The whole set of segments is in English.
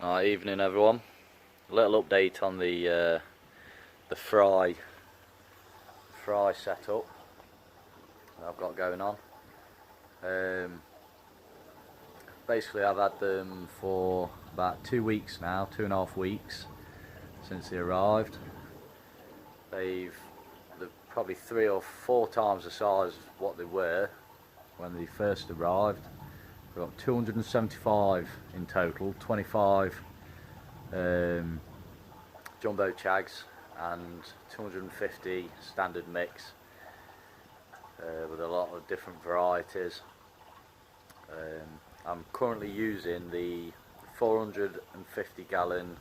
Evening everyone. A little update on the fry setup that I've got going on. Basically I've had them for about 2 weeks now, 2.5 weeks since they arrived. They're probably 3 or 4 times the size of what they were when they first arrived. We've got 275 in total, 25 jumbo chags and 250 standard mix with a lot of different varieties. I'm currently using the 450 gallon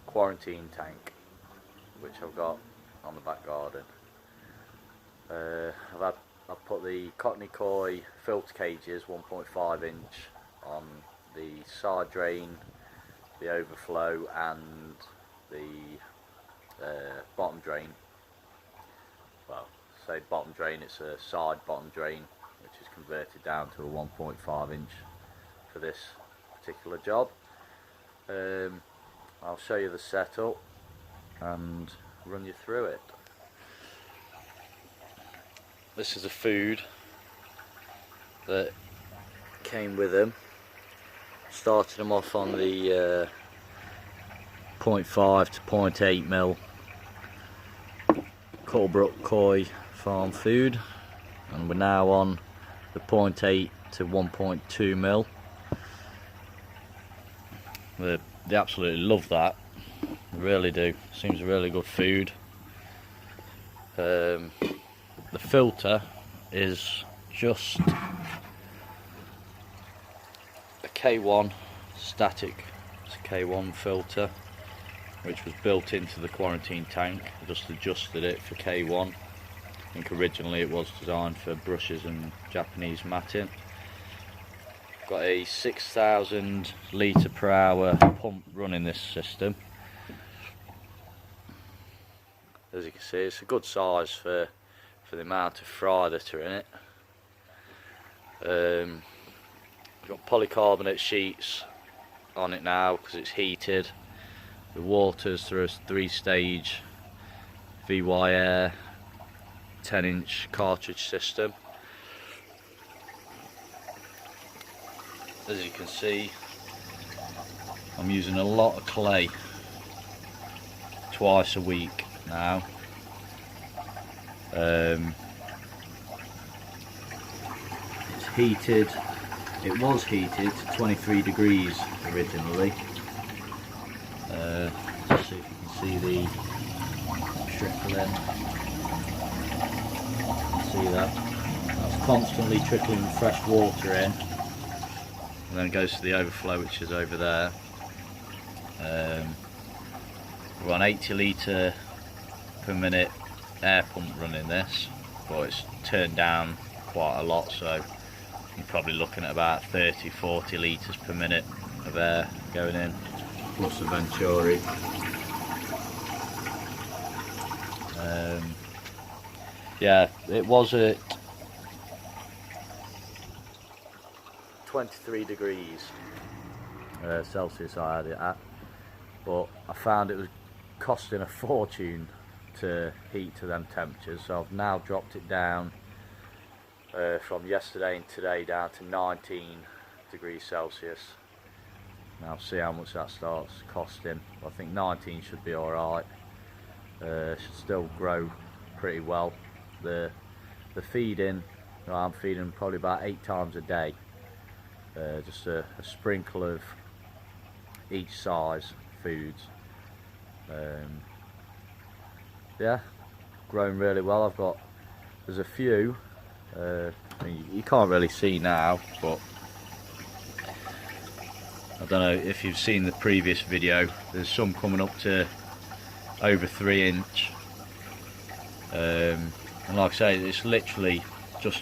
quarantine tank which I've got on the back garden. I've put the Cottony Koi filter cages 1.5 inch on the side drain, the overflow and the bottom drain. Well, say bottom drain, it's a side bottom drain which is converted down to a 1.5 inch for this particular job. I'll show you the setup and run you through it. This is the food that came with them. Started them off on the 0.5 to 0.8 mil Cuttlebrook Koi farm food, and we're now on the 0.8 to 1.2 mil. They absolutely love that, they really do. Seems a really good food. The filter is just a K1 static, it's a K1 filter which was built into the quarantine tank. I just adjusted it for K1. I think originally it was designed for brushes and Japanese matting. Got a 6,000 litre per hour pump running this system. As you can see, it's a good size for the amount of fry that are in it. We've got polycarbonate sheets on it now because it's heated. The water's through a 3-stage VY Air 10-inch cartridge system. As you can see, I'm using a lot of clay twice a week now. It's heated. It was heated to 23 degrees originally. Let's see if you can see the trickling. See that? That's constantly trickling fresh water in, and then it goes to the overflow which is over there. We're on 80 litre per minute air pump running this, but it's turned down quite a lot, so you're probably looking at about 30-40 litres per minute of air going in, plus a Venturi. Yeah, it was at 23 degrees Celsius I had it at, but I found it was costing a fortune to heat to them temperatures, so I've now dropped it down from yesterday and today down to 19 degrees Celsius. Now see how much that starts costing. I think 19 should be alright. Should still grow pretty well. The feeding, I'm feeding probably about 8 times a day. Just a sprinkle of each size foods. Yeah, growing really well. There's a few, I mean, you can't really see now, but I don't know if you've seen the previous video, there's some coming up to over 3 inch. And like I say, it's literally just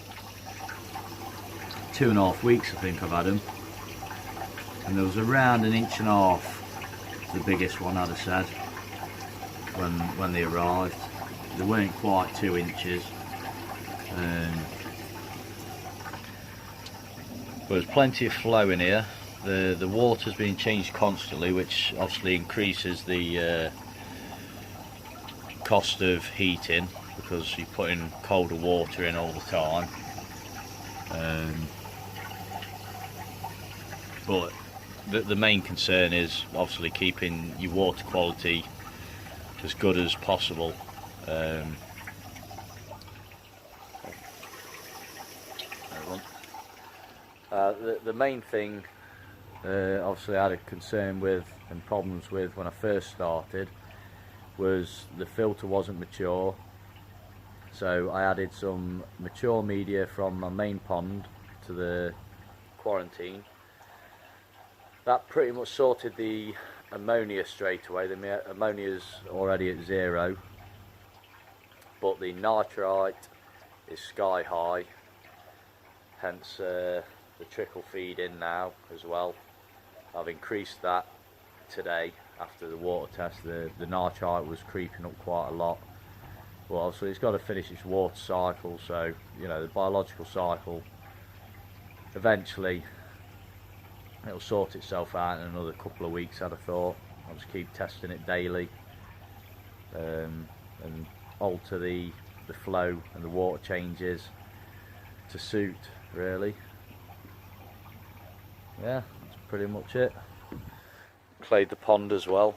2.5 weeks I think I've had them, and there was around 1.5 inches, the biggest one I'd have said, when they arrived. They weren't quite 2 inches, but there's plenty of flow in here. the water's being changed constantly, which obviously increases the cost of heating, because you're putting colder water in all the time. But the main concern is obviously keeping your water quality as good as possible. The main thing obviously I had a concern with and problems with when I first started was the filter wasn't mature, so I added some mature media from my main pond to the quarantine. That pretty much sorted the ammonia straight away. The ammonia's already at 0, but the nitrite is sky high, hence the trickle feed in now as well. I've increased that today after the water test. The nitrite was creeping up quite a lot. Well, obviously it's got to finish its water cycle, so you know, the biological cycle, eventually it'll sort itself out in another couple of weeks, I'd have thought. I'll just keep testing it daily and alter the flow and the water changes to suit, really. Yeah, that's pretty much it. Clayed the pond as well.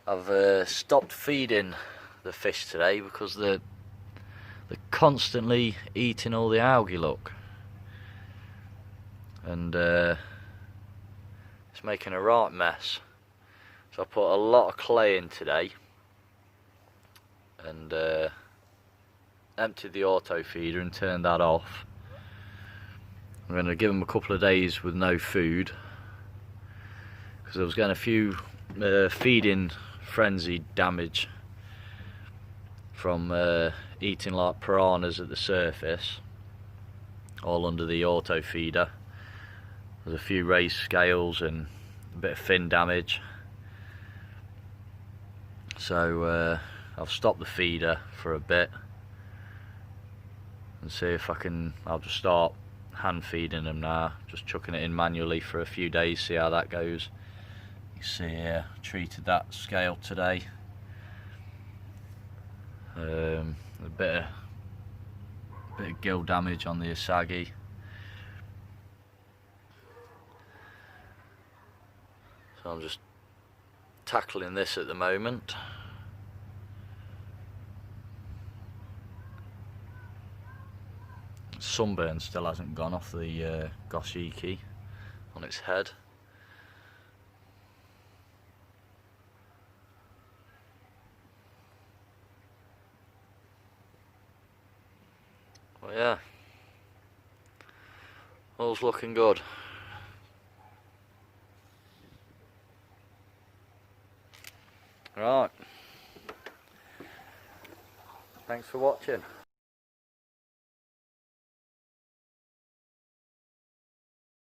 I've stopped feeding the fish today because they're constantly eating all the algae, look, and it's making a right mess. So I put a lot of clay in today and emptied the auto feeder and turned that off. I'm going to give them a couple of days with no food because I was getting a few feeding frenzy damage from eating like piranhas at the surface, all under the auto feeder. There's a few raised scales and a bit of fin damage. So I've stopped the feeder for a bit and see if I'll just start hand feeding them now, just chucking it in manually for a few days, see how that goes. You see here, treated that scale today. A bit of gill damage on the Asagi. So I'm just tackling this at the moment. Sunburn still hasn't gone off the goshiki on its head. Well, yeah, all's looking good. Right, thanks for watching.